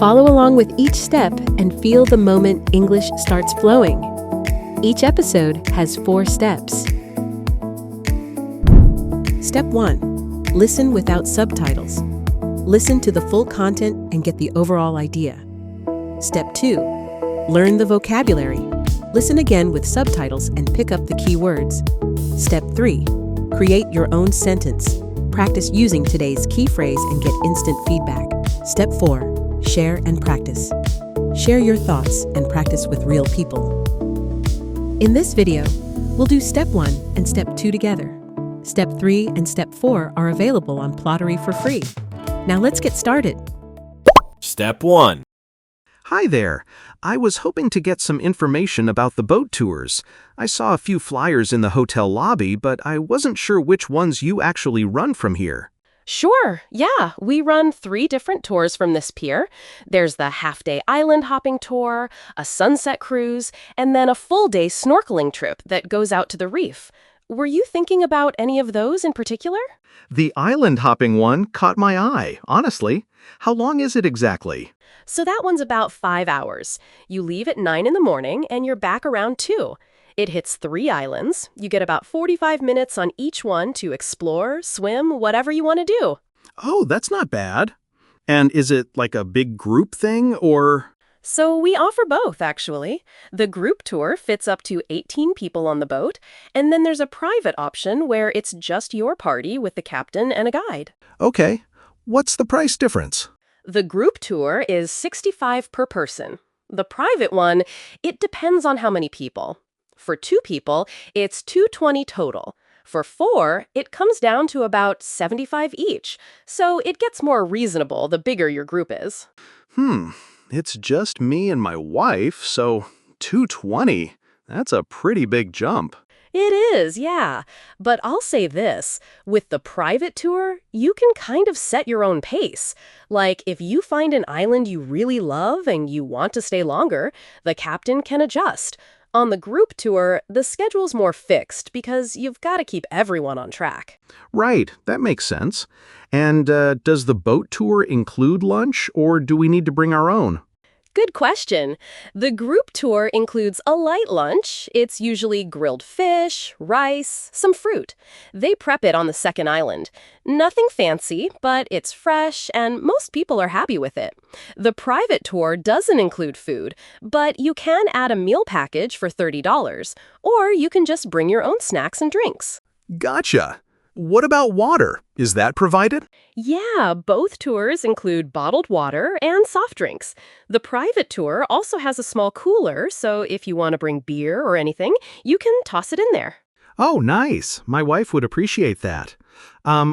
Follow along with each step and feel the moment English starts flowing. Each episode has 4 steps. Step 1. Listen without subtitles. Listen to the full content and get the overall idea. Step 2. Learn the vocabulary. Listen again with subtitles and pick up the key words. Step 3. Create your own sentence. Practice using today's key phrase and get instant feedback. Step 4. Share and practice. Share your thoughts and practice with real people. In this video, we'll do Step 1 and Step 2 together. Step 3 and Step 4 are available on Plotory for free. Now let's get started. Step 1. Hi there. I was hoping to get some information about the boat tours. I saw a few flyers in the hotel lobby, but I wasn't sure which ones you actually run from here. Sure, yeah. We run 3 different tours from this pier. There's the half-day island hopping tour, a sunset cruise, and then a full-day snorkeling trip that goes out to the reef. Were you thinking about any of those in particular? The island hopping one caught my eye, honestly. How long is it exactly? So that one's about 5 hours. You leave at 9 in the morning and you're back around 2. It hits 3 islands. You get about 45 minutes on each one to explore, swim, whatever you want to do. Oh, that's not bad. And is it like a big group thing, or? So we offer both, actually. The group tour fits up to 18 people on the boat, and then there's a private option where it's just your party with the captain and a guide. Okay. What's the price difference? The group tour is $65 per person. The private one, it depends on how many people. For 2 people, it's $220 total. For 4, it comes down to about $75 each. So it gets more reasonable the bigger your group is. It's just me and my wife, so $220. That's a pretty big jump. It is, yeah. But I'll say this, with the private tour, you can kind of set your own pace. Like, if you find an island you really love and you want to stay longer, the captain can adjust. On the group tour, the schedule's more fixed because you've got to keep everyone on track. Right, that makes sense. And does the boat tour include lunch, or do we need to bring our own? Good question. The group tour includes a light lunch. It's usually grilled fish, rice, some fruit. They prep it on the second island. Nothing fancy, but it's fresh and most people are happy with it. The private tour doesn't include food, but you can add a meal package for $30, or you can just bring your own snacks and drinks. Gotcha. What about water? Is that provided? Yeah, both tours include bottled water and soft drinks. The private tour also has a small cooler, so if you want to bring beer or anything, you can toss it in there. Oh, nice. My wife would appreciate that.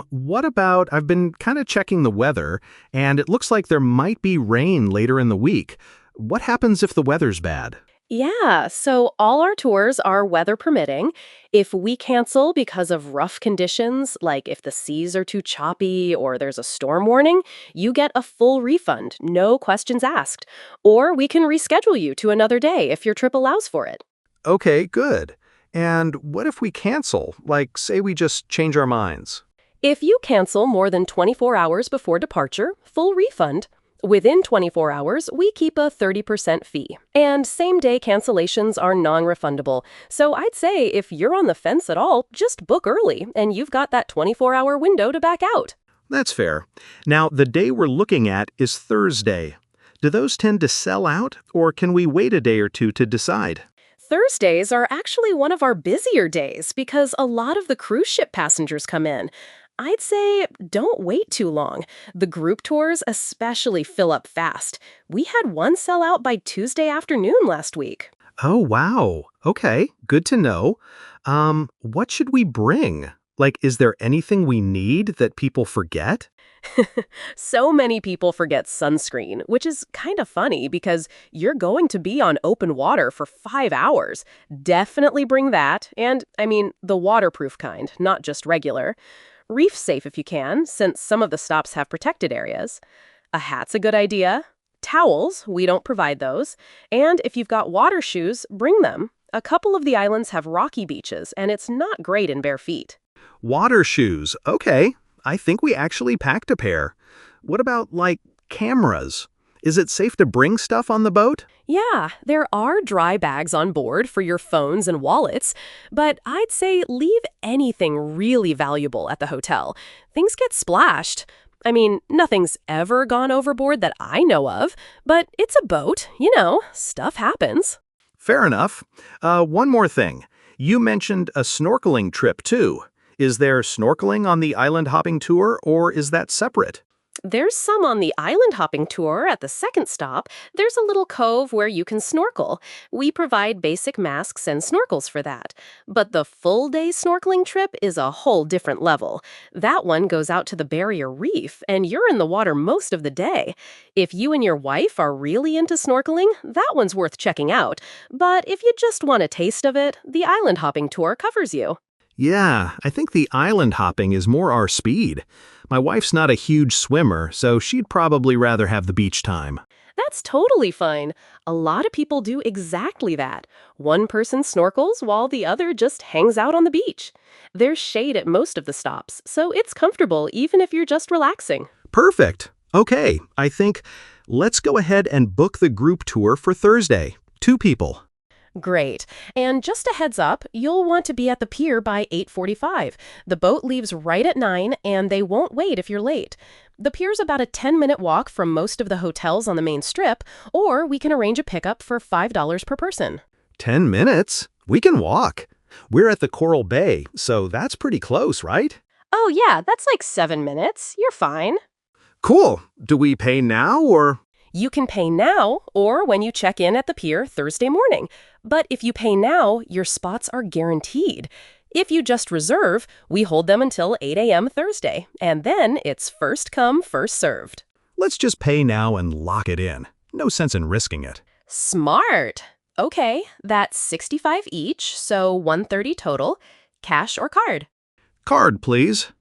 What about, I've been kind of checking the weather, and it looks like there might be rain later in the week. What happens if the weather's bad? Yeah, so all our tours are weather permitting. If we cancel because of rough conditions, like if the seas are too choppy or there's a storm warning, you get a full refund, no questions asked. Or we can reschedule you to another day if your trip allows for it. Okay, good. And what if we cancel? Like, say we just change our minds? If you cancel more than 24 hours before departure, full refund. Within 24 hours, we keep a 30% fee. And same-day cancellations are non-refundable. So I'd say if you're on the fence at all, just book early, and you've got that 24-hour window to back out. That's fair. Now, the day we're looking at is Thursday. Do those tend to sell out, or can we wait a day or two to decide? Thursdays are actually one of our busier days because a lot of the cruise ship passengers come in. I'd say don't wait too long. The group tours especially fill up fast. We had one sell out by Tuesday afternoon last week. Oh, wow. Okay, good to know. What should we bring? Like, is there anything we need that people forget? So many people forget sunscreen, which is kind of funny because you're going to be on open water for 5 hours. Definitely bring that. And, the waterproof kind, not just regular. Reef safe if you can, since some of the stops have protected areas. A hat's a good idea. Towels, we don't provide those. And if you've got water shoes, bring them. A couple of the islands have rocky beaches, and it's not great in bare feet. Water shoes. Okay. I think we actually packed a pair. What about, cameras? Is it safe to bring stuff on the boat? Yeah, there are dry bags on board for your phones and wallets, but I'd say leave anything really valuable at the hotel. Things get splashed. I mean, nothing's ever gone overboard that I know of, but it's a boat, stuff happens. Fair enough. One more thing. You mentioned a snorkeling trip, too. Is there snorkeling on the island hopping tour, or is that separate? There's some on the island hopping tour at the second stop. There's a little cove where you can snorkel. We provide basic masks and snorkels for that. But the full-day snorkeling trip is a whole different level. That one goes out to the barrier reef, and you're in the water most of the day. If you and your wife are really into snorkeling, that one's worth checking out. But if you just want a taste of it, the island hopping tour covers you. Yeah, I think the island hopping is more our speed. My wife's not a huge swimmer, so she'd probably rather have the beach time. That's totally fine. A lot of people do exactly that. One person snorkels while the other just hangs out on the beach. There's shade at most of the stops, so it's comfortable even if you're just relaxing. Perfect. Okay, I think let's go ahead and book the group tour for Thursday. 2 people. Great. And just a heads up, you'll want to be at the pier by 8:45. The boat leaves right at 9, and they won't wait if you're late. The pier's about a 10-minute walk from most of the hotels on the main strip, or we can arrange a pickup for $5 per person. 10 minutes? We can walk. We're at the Coral Bay, so that's pretty close, right? Oh yeah, that's like 7 minutes. You're fine. Cool. Do we pay now or? You can pay now or when you check in at the pier Thursday morning. But if you pay now, your spots are guaranteed. If you just reserve, we hold them until 8 a.m. Thursday, and then it's first come, first served. Let's just pay now and lock it in. No sense in risking it. Smart. Okay, that's $65 each, so $130 total. Cash or card? Card, please.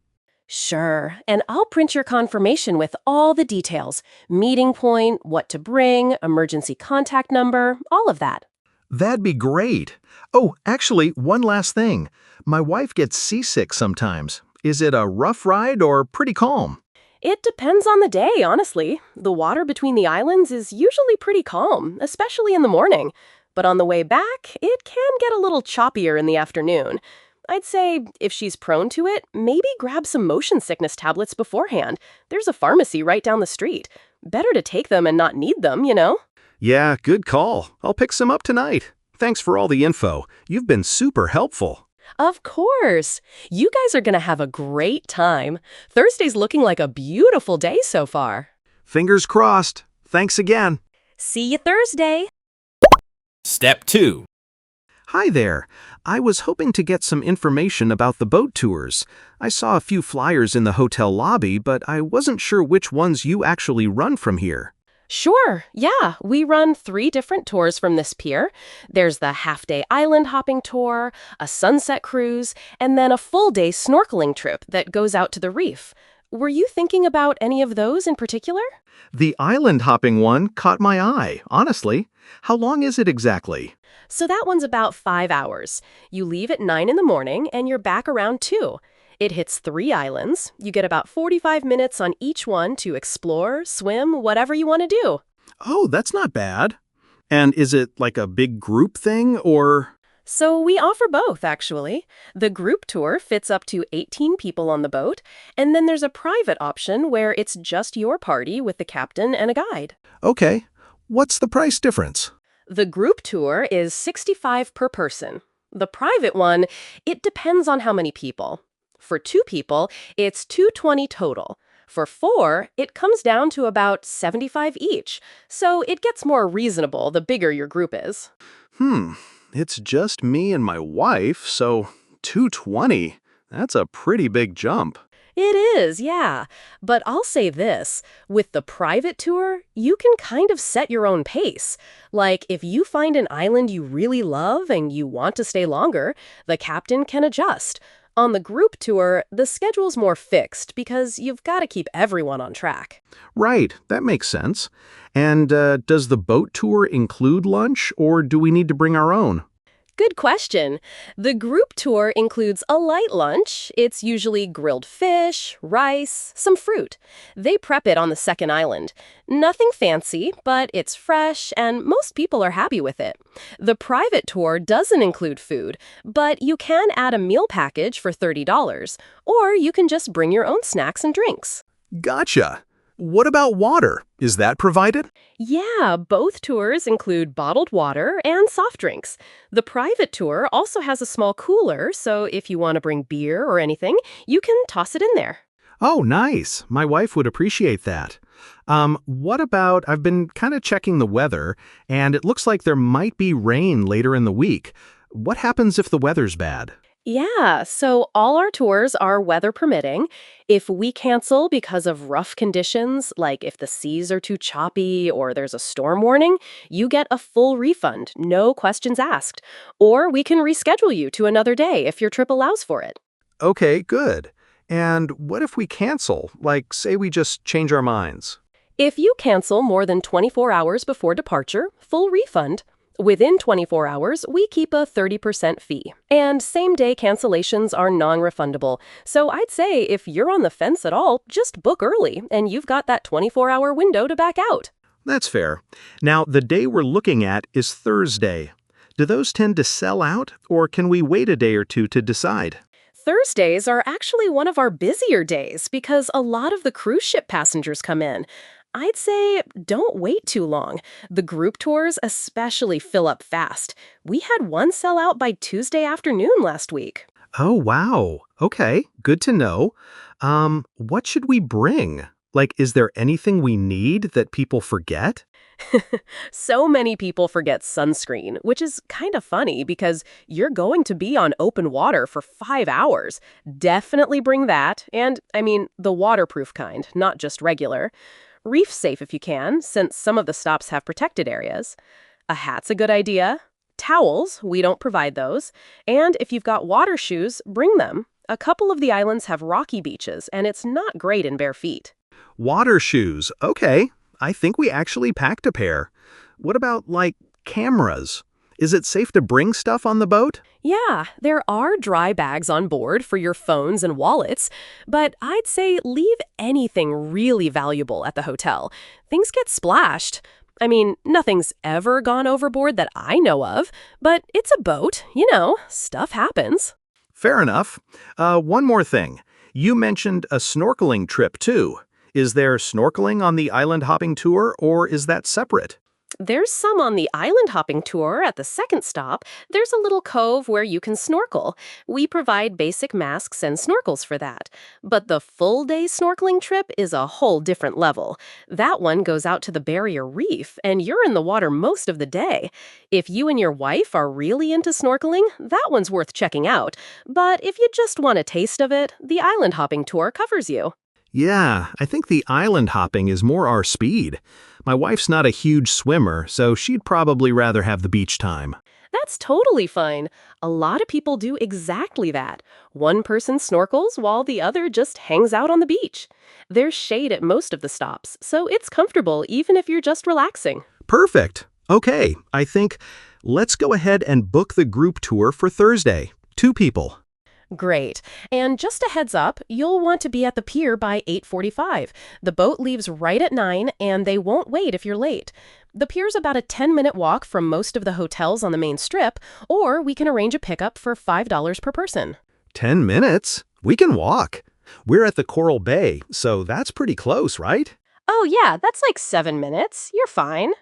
Sure, and I'll print your confirmation with all the details. Meeting point, what to bring, emergency contact number, all of that. That'd be great. Oh, actually, one last thing. My wife gets seasick sometimes. Is it a rough ride or pretty calm? It depends on the day, honestly. The water between the islands is usually pretty calm, especially in the morning. But on the way back, it can get a little choppier in the afternoon. I'd say if she's prone to it, maybe grab some motion sickness tablets beforehand. There's a pharmacy right down the street. Better to take them and not need them, Yeah, good call. I'll pick some up tonight. Thanks for all the info. You've been super helpful. Of course. You guys are going to have a great time. Thursday's looking like a beautiful day so far. Fingers crossed. Thanks again. See you Thursday. Step 2. Hi there. I was hoping to get some information about the boat tours. I saw a few flyers in the hotel lobby, but I wasn't sure which ones you actually run from here. Sure, yeah. We run 3 different tours from this pier. There's the half-day island hopping tour, a sunset cruise, and then a full-day snorkeling trip that goes out to the reef. Were you thinking about any of those in particular? The island hopping one caught my eye, honestly. How long is it exactly? So that one's about 5 hours. You leave at 9 in the morning and you're back around 2. It hits 3 islands. You get about 45 minutes on each one to explore, swim, whatever you want to do. Oh, that's not bad. And is it like a big group thing, or? So we offer both, actually. The group tour fits up to 18 people on the boat, and then there's a private option where it's just your party with the captain and a guide. Okay. What's the price difference? The group tour is $65 per person. The private one, it depends on how many people. For 2 people, it's $220 total. For 4, it comes down to about $75 each. So it gets more reasonable the bigger your group is. It's just me and my wife, so $220. That's a pretty big jump. It is, yeah. But I'll say this, with the private tour, you can kind of set your own pace. Like, if you find an island you really love and you want to stay longer, the captain can adjust. On the group tour, the schedule's more fixed because you've got to keep everyone on track. Right, that makes sense. And does the boat tour include lunch, or do we need to bring our own? Good question. The group tour includes a light lunch. It's usually grilled fish, rice, some fruit. They prep it on the second island. Nothing fancy, but it's fresh and most people are happy with it. The private tour doesn't include food, but you can add a meal package for $30, or you can just bring your own snacks and drinks. Gotcha. What about water? Is that provided? Yeah, both tours include bottled water and soft drinks. The private tour also has a small cooler, so if you want to bring beer or anything, you can toss it in there. Oh, nice. My wife would appreciate that. What about, I've been kind of checking the weather, and it looks like there might be rain later in the week. What happens if the weather's bad? Yeah, so all our tours are weather permitting. If we cancel because of rough conditions, like if the seas are too choppy or there's a storm warning, you get a full refund, no questions asked. Or we can reschedule you to another day if your trip allows for it. Okay, good. And what if we cancel? Like, say we just change our minds? If you cancel more than 24 hours before departure, full refund. Within 24 hours, we keep a 30% fee. And same-day cancellations are non-refundable. So I'd say if you're on the fence at all, just book early, and you've got that 24-hour window to back out. That's fair. Now, the day we're looking at is Thursday. Do those tend to sell out, or can we wait a day or two to decide? Thursdays are actually one of our busier days because a lot of the cruise ship passengers come in. I'd say don't wait too long. The group tours especially fill up fast. We had one sell out by Tuesday afternoon last week. Oh, wow. Okay, good to know. What should we bring? Like, is there anything we need that people forget? So many people forget sunscreen, which is kind of funny because you're going to be on open water for 5 hours. Definitely bring that, and the waterproof kind, not just regular. Reef safe if you can, since some of the stops have protected areas. A hat's a good idea. Towels, we don't provide those. And if you've got water shoes, bring them. A couple of the islands have rocky beaches, and it's not great in bare feet. Water shoes. Okay, I think we actually packed a pair. What about, like, cameras? Is it safe to bring stuff on the boat? Yeah, there are dry bags on board for your phones and wallets, but I'd say leave anything really valuable at the hotel. Things get splashed. Nothing's ever gone overboard that I know of, but it's a boat, stuff happens. Fair enough. One more thing. You mentioned a snorkeling trip, too. Is there snorkeling on the island hopping tour, or is that separate? There's some on the island hopping tour at the second stop. There's a little cove where you can snorkel. We provide basic masks and snorkels for that. But the full-day snorkeling trip is a whole different level. That one goes out to the barrier reef, and you're in the water most of the day. If you and your wife are really into snorkeling, that one's worth checking out. But if you just want a taste of it, the island hopping tour covers you. Yeah, I think the island hopping is more our speed. My wife's not a huge swimmer, so she'd probably rather have the beach time. That's totally fine. A lot of people do exactly that. One person snorkels while the other just hangs out on the beach. There's shade at most of the stops, so it's comfortable even if you're just relaxing. Perfect. Okay, I think let's go ahead and book the group tour for Thursday. 2 people. Great. And just a heads up, you'll want to be at the pier by 8:45. The boat leaves right at 9, and they won't wait if you're late. The pier's about a 10-minute walk from most of the hotels on the main strip, or we can arrange a pickup for $5 per person. 10 minutes? We can walk. We're at the Coral Bay, so that's pretty close, right? Oh yeah, that's like 7 minutes. You're fine.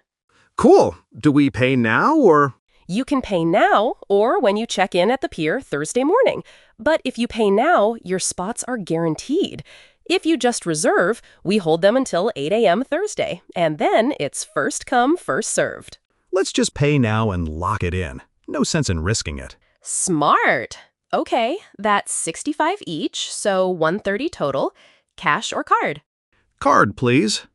Cool. Do we pay now, or? You can pay now or when you check in at the pier Thursday morning. But if you pay now, your spots are guaranteed. If you just reserve, we hold them until 8 a.m. Thursday, and then it's first come, first served. Let's just pay now and lock it in. No sense in risking it. Smart. Okay, that's $65 each, so $130 total. Cash or card? Card, please.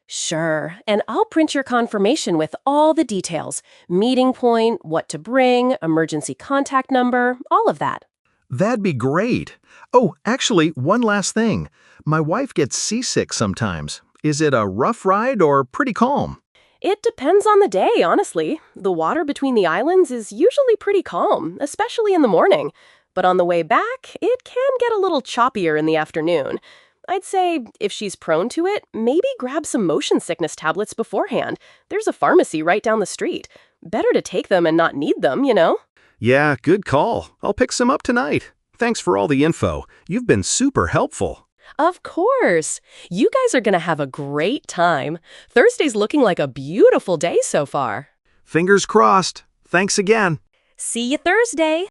Sure, and I'll print your confirmation with all the details. Meeting point, what to bring, emergency contact number, all of that. That'd be great. Oh, actually, one last thing. My wife gets seasick sometimes. Is it a rough ride or pretty calm? It depends on the day, honestly. The water between the islands is usually pretty calm, especially in the morning. But on the way back, it can get a little choppier in the afternoon. I'd say if she's prone to it, maybe grab some motion sickness tablets beforehand. There's a pharmacy right down the street. Better to take them and not need them, you know? Yeah, good call. I'll pick some up tonight. Thanks for all the info. You've been super helpful. Of course. You guys are going to have a great time. Thursday's looking like a beautiful day so far. Fingers crossed. Thanks again. See you Thursday.